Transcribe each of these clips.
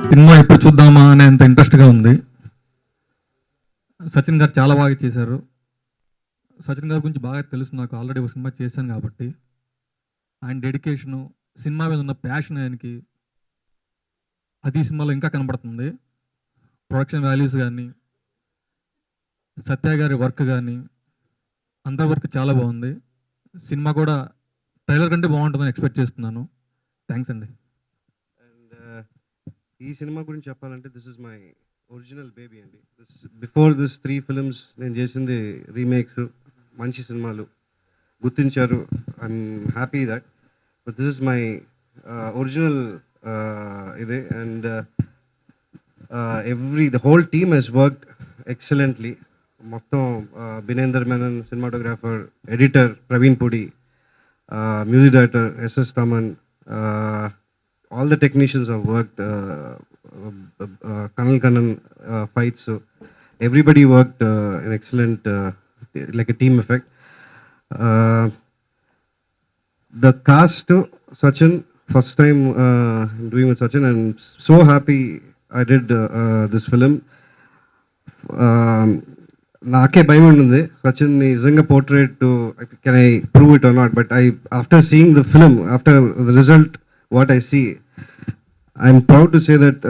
Cinema ఎప్పుడు చూద్దామా అనేంత ఇంట్రెస్ట్గా ఉంది. సచిన్ గారు చాలా బాగా చేశారు. సచిన్ గారి గురించి బాగా తెలుసు నాకు, ఆల్రెడీ ఒక సినిమా చేశాను కాబట్టి. ఆయన డెడికేషను, సినిమా మీద ఉన్న ప్యాషన్ ఆయనకి అది సినిమాలో ఇంకా కనబడుతుంది. ప్రొడక్షన్ వాల్యూస్ కానీ, సత్య గారి వర్క్ కానీ, అందరి వర్క్ చాలా బాగుంది. సినిమా కూడా ట్రైలర్ కంటే బాగుంటుందని ఎక్స్పెక్ట్ చేస్తున్నాను. థ్యాంక్స్ అండి. అండ్ ఈ సినిమా గురించి చెప్పాలంటే this is my original baby అండి. బిఫోర్ దిస్ 3 ఫిల్మ్స్ నేను చేసింది రీమేక్స్, మంచి సినిమాలు గుర్తించారు. I'm happy that. But this is my original ఇదే. And the whole team has worked excellently. మొత్తం Binendra Menon cinematographer, editor Praveen Pudi, music director SS Taman, all the technicians have worked, Kanal Kannan fights, so everybody worked an excellent, like a team effect. The cast, Sachin, first time doing with Sachin, and so happy I did this film. నాకే భయం ఉంది సచిన్ నిజంగా portray can I prove it or not. But after seeing the film, after the result what I see, I'm proud to say that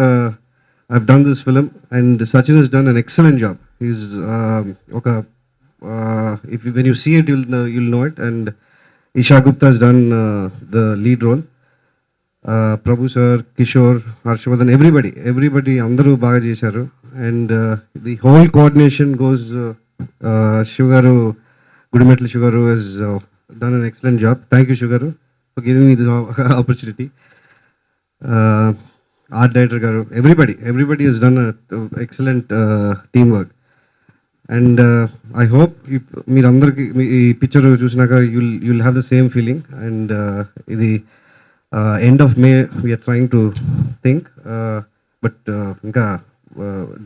I've done this film and Sachin has done an excellent job. Is ఒక if when you see it you'll know it. And Esha Guptha has done the lead role. Prabhu sir, Kishore, Harshavardhan, everybody అందరూ బాగా చేశారు. And the whole coordination goes, Shugaru, Gudimetla Shugaru has done an excellent job. Thank you, Shugaru, for giving me this opportunity. Art director Garu, everybody has done an excellent teamwork. And I hope మీరందరికీ ఈ picture చూసినాక you'll have the same feeling. And ఇది end of May we are trying to think, but ఇంకా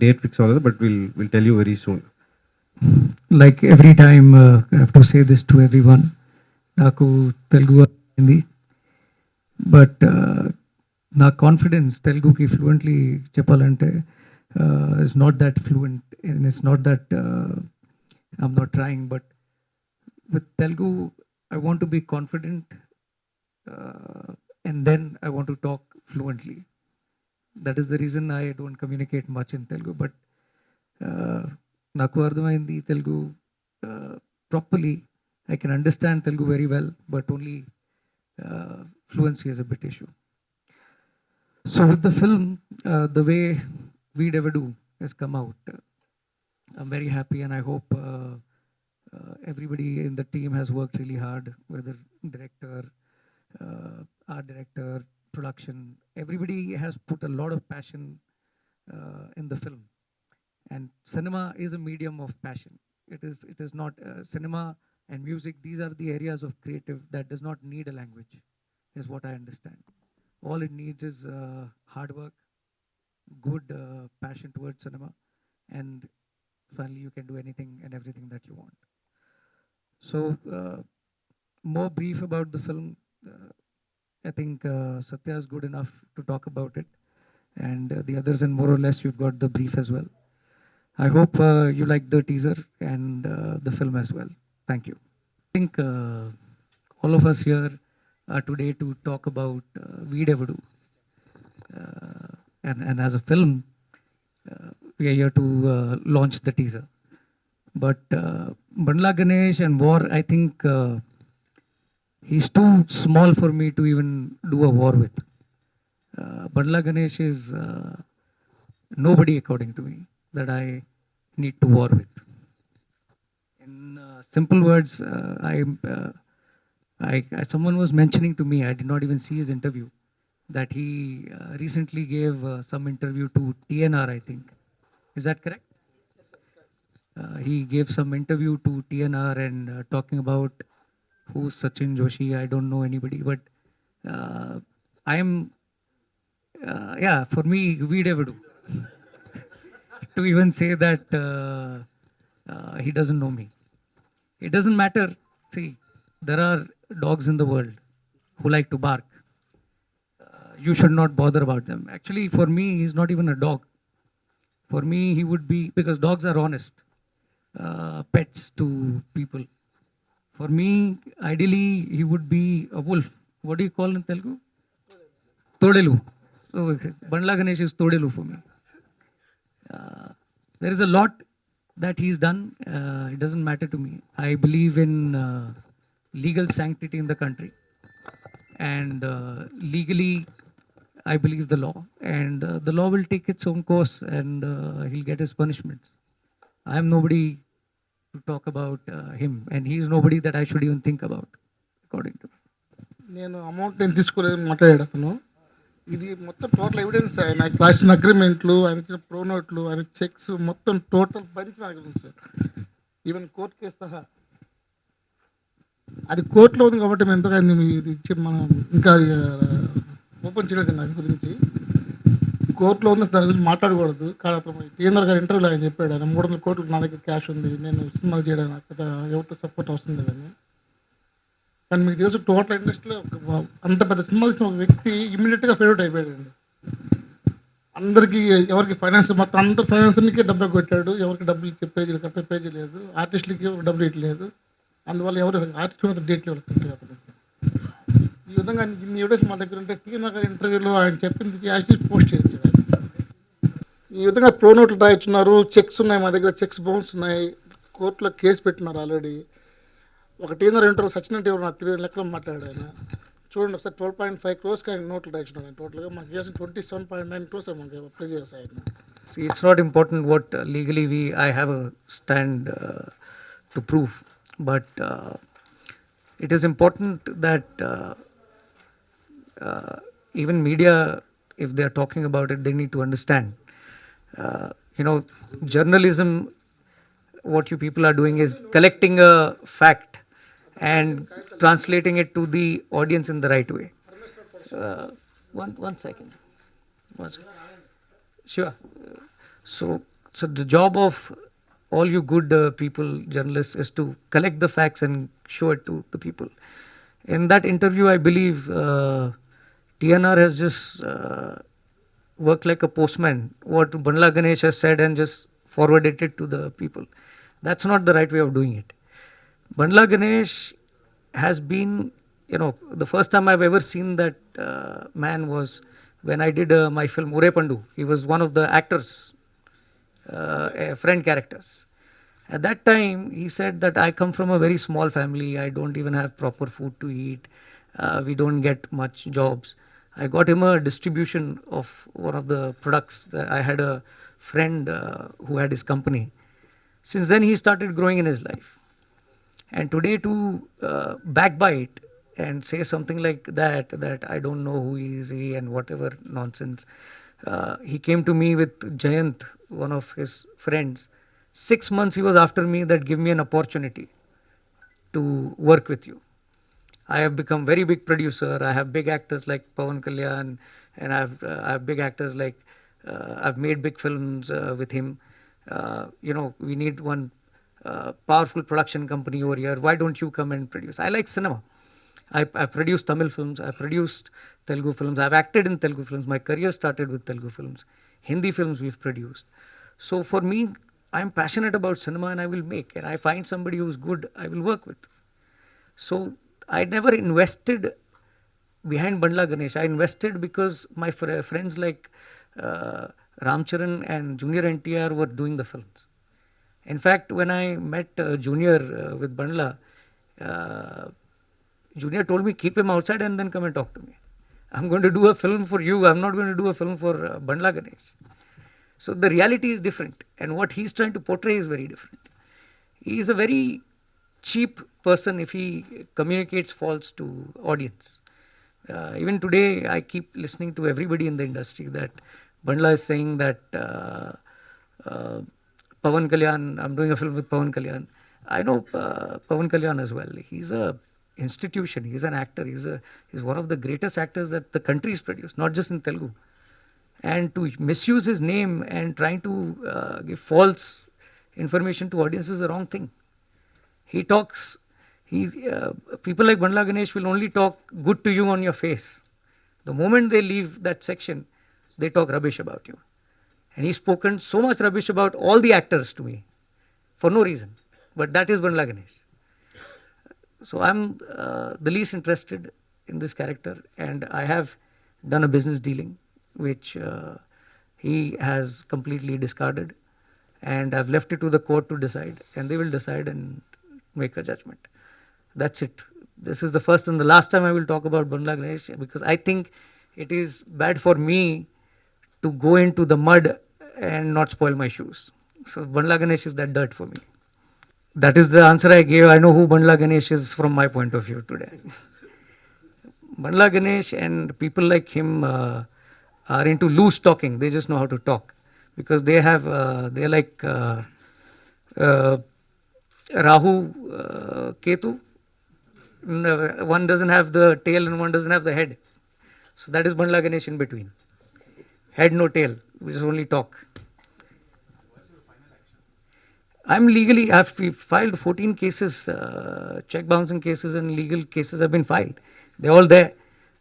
date fix అవ్వలేదు, but we'll tell you very soon. Like every time I have to say this to everyone, నాకు తెలుగు అయింది, but నా confidence తెలుగుకి fluently చెప్పాలంటే it's not that fluent and it's not that I'm not trying, but with Telugu I want to be confident, and then I want to talk fluently. That is the reason I don't communicate much in Telugu, but naku ardhamaindi Telugu properly. I can understand Telugu very well, but only fluency is a bit issue. So with the film, the way Veedevadu has come out, I'm very happy, and I hope everybody in the team has worked really hard, whether director, art director, production. Everybody has put a lot of passion in the film. And cinema is a medium of passion. It is not cinema and music. These are the areas of creative that does not need a language, is what I understand. All it needs is hard work, good passion towards cinema, and finally you can do anything and everything that you want. So more brief about the film, I think Satya is good enough to talk about it, and the others, and more or less you've got the brief as well. I hope you like the teaser and the film as well. Thank you. I think all of us here are today to talk about Veedevadu, and as a film we are here to launch the teaser. But Bandla Ganesh and War, I think he's too small for me to even do a war with. Bandla Ganesh is nobody, according to me, that I need to war with. In simple words, someone was mentioning to me, I did not even see his interview, that he recently gave some interview to TNR, I think. Is that correct? He gave some interview to TNR and talking about who's Sachiin Joshi. I don't know anybody, but I am, yeah, for me, Veedevadu. To even say that he doesn't know me. It doesn't matter. See, there are dogs in the world who like to bark. you should not bother about them. Actually, for me, he's not even a dog. For me, he would be, because dogs are honest pets to people. For me, ideally, he would be a wolf. What do you call in Telugu? Todelu. So Bandla Ganesh is Todelu for me. There is a lot that he's done. It doesn't matter to me. I believe in legal sanctity in the country. And legally, I believe the law. And the law will take its own course, and he'll get his punishment. I am nobody to talk about him, and he is nobody that I should even think about, according to me. నేను amount నేను తీసుకోలేదని మాట్లాడాడు అతను. ఇది మొత్తం total evidence, ఆయన రాసిన అగ్రిమెంట్లు, ఆయన ఇచ్చిన ప్రోనోట్లు, ఆయన చెక్స్, మొత్తం టోటల్ బంచ్ నాకు తెలుసు సార్. ఈవెన్ కోర్టు కేసు సహా. అది కోర్టులో ఉంది కాబట్టి మేము ఎంతగా ఇది ఇచ్చి మనం ఇంకా ఓపెన్ చేయలేదు దాని గురించి. కోర్టులో ఉంది, దాని గురించి మాట్లాడకూడదు. కానీ అతను టీఎన్ఆర్ గారు ఇంటర్వ్యూలో ఆయన చెప్పాడు, ఆయన 300 కోట్లు నా దగ్గర క్యాష్ ఉంది, నేను సినిమాలు చేయడానికి నాకు ఎవరితో సపోర్ట్ అవసరం లేదని. కానీ మీకు తెలుసు టోటల్ ఇండస్ట్రీలో అంత పెద్ద సినిమా తీసిన ఒక వ్యక్తి ఇమీడియట్గా ఫేవరెట్ అయిపోయాడండి. అందరికీ ఎవరికి ఫైనాన్స్ మొత్తం అందరు ఫైనాన్సర్కి డబ్బు కొట్టాడు, ఎవరికి డబ్బులు ఇచ్చే పేజీలు కట్టే పేజీ లేదు, ఆర్టిస్టులకి డబ్బులు ఇవ్వలేదు. అందువల్ల ఎవరు ఆర్టిస్ట్ మీద డేట్లు ఇవ్వలేదు. ఈ విధంగా ఇన్ని ఎవిడెన్స్ మా దగ్గర ఉంటే టీఎన్ఆర్ గారి ఇంటర్వ్యూలో ఆయన చెప్పింది యాక్చువల్లీ పోస్ట్ చేశాడు. ఈ విధంగా ప్రోనోట్లు రాయించున్నారు, చెక్స్ ఉన్నాయి మా దగ్గర, చెక్స్ బౌన్స్ ఉన్నాయి, కోర్టులో కేసు పెట్టినారు ఆల్రెడీ. ఒక టీఎన్ఆర్ ఇంటర్వ్యూ సచిన్ అంటే ఎవరు నాకు తెలియదు లెక్కలో మాట్లాడాడు ఆయన. చూడండి ఒకసారి 12.5 crores ఆయన నోట్లు రాయించున్నాడు ఆయన. టోటల్గా మాకు చేసిన 27.9 crores మనకి అప్లై చేస్తాయి ఆయన. See, it's not important what legally I have a stand to prove, but it is important that even media, if they are talking about it, they need to understand. Journalism, what you people are doing is collecting a fact and translating it to the audience in the right way. One second. Sure. So the job of all you good people, journalists, is to collect the facts and show it to the people. In that interview, I believe TNR has just worked like a postman. What Bandla Ganesh has said and just forwarded it to the people. That's not the right way of doing it. Bandla Ganesh has been, the first time I've ever seen that man was when I did my film Ure Pandu. He was one of the actors, friend characters. At that time, he said that I come from a very small family. I don't even have proper food to eat. We don't get much jobs. I got him a distribution of one of the products. I had a friend who had his company. Since then, he started growing in his life. And today to backbite and say something like that I don't know who is he and whatever nonsense. He came to me with Jayant, one of his friends. 6 months he was after me that give me an opportunity to work with you. I have become very big producer. I have big actors like Pawan Kalyan, and I have big actors like I've made big films with him. We need one powerful production company over here. Why don't you come and produce? I like cinema. I produced Tamil films. I produced Telugu films. I've acted in Telugu films. My career started with Telugu films. Hindi films we've produced. So for me, I'm passionate about cinema and I will make. And I find somebody who's good, I will work with. So I never invested behind Bandla Ganesh. I invested because my friends like Ramcharan and Junior NTR were doing the films. In fact, when I met Junior with Bandla, Junior told me, keep him outside and then come and talk to me. I'm going to do a film for you. I'm not going to do a film for Bandla Ganesh. So the reality is different. And what he's trying to portray is very different. He is a very cheap person if he communicates false to audience. Even today, I keep listening to everybody in the industry that Bandla is saying that Pawan Kalyan, I'm doing a film with Pawan Kalyan. I know Pawan Kalyan as well. He's a institution. He's an actor. He's one of the greatest actors that the country has produced, not just in Telugu. And to misuse his name and trying to give false information to audience is the wrong thing. People like Bandla Ganesh will only talk good to you on your face. The moment they leave that section, they talk rubbish about you. And he's spoken so much rubbish about all the actors to me for no reason. But that is Bandla Ganesh. So I'm the least interested in this character, and I have done a business dealing which he has completely discarded, and I've left it to the court to decide, and they will decide and make a judgment. That's it. This is the first and the last time I will talk about Bandla Ganesh, because I think it is bad for me to go into the mud and not spoil my shoes. So Bandla Ganesh is that dirt for me. That is the answer I gave. I know who Bandla Ganesh is from my point of view today. Bandla Ganesh and people like him are into loose talking. They just know how to talk, because they're like Rahu, Ketu. One doesn't have the tail and one doesn't have the head. So that is Bandla Ganesh in between. Head, no tail. We just only talk. I've filed 14 cases, check bouncing cases and legal cases have been filed. They're all there.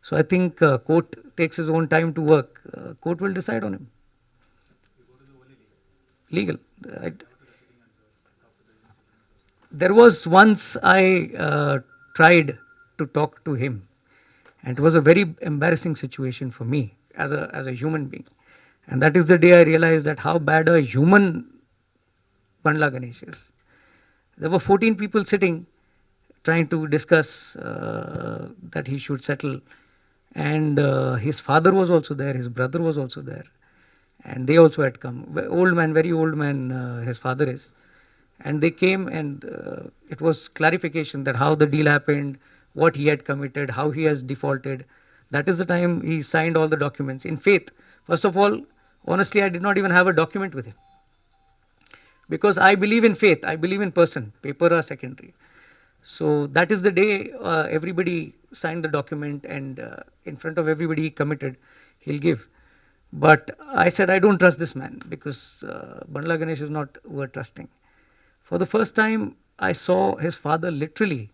So I think court takes his own time to work. Court will decide on him. Legal. There was once I tried to talk to him, and it was a very embarrassing situation for me as a human being. And that is the day I realized that how bad a human Bandla Ganesh is. There were 14 people sitting trying to discuss that he should settle, and his father was also there, his brother was also there, and they also had come. Old man, very old man, his father is. And they came, and it was clarification that how the deal happened, what he had committed, how he has defaulted. That is the time he signed all the documents in faith. First of all, honestly, I did not even have a document with him, because I believe in faith, I believe in person. Paper are secondary. So that is the day everybody signed the document, and in front of everybody he committed he'll give. But I said, I don't trust this man, because Bandla Ganesh is not worth trusting. For the first time, I saw his father literally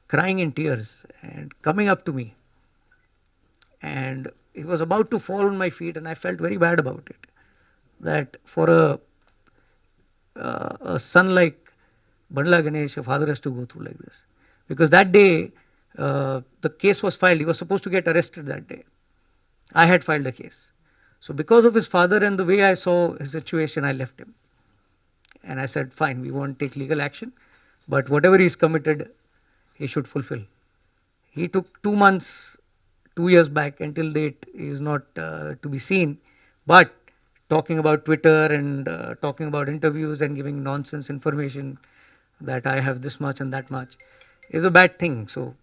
crying in tears and coming up to me, and he was about to fall on my feet, and I felt very bad about it. That for a son like Bandla Ganesh, a father has to go through like this. Because that day, the case was filed. He was supposed to get arrested that day. I had filed a case. So because of his father and the way I saw his situation, I left him. And I said, fine, we won't take legal action, but whatever he's committed, he should fulfill. He took 2 months, 2 years back, until date, he is not to be seen. But talking about Twitter and talking about interviews and giving nonsense information that I have this much and that much is a bad thing. So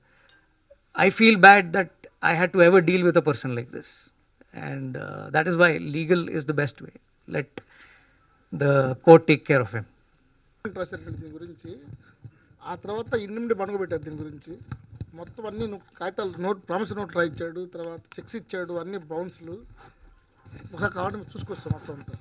I feel bad that I had to ever deal with a person like this. And that is why legal is the best way. Let the court take care of him. దీని గురించి ఆ తర్వాత ఇన్నిమిడి పడుకోబెట్టారు. దీని గురించి మొత్తం అన్ని కాగితాలు promise note రాయించాడు, తర్వాత చెక్స్ ఇచ్చాడు, అన్ని బౌన్స్లు ఒక కావడం చూసుకొస్తాం మొత్తం అంతా.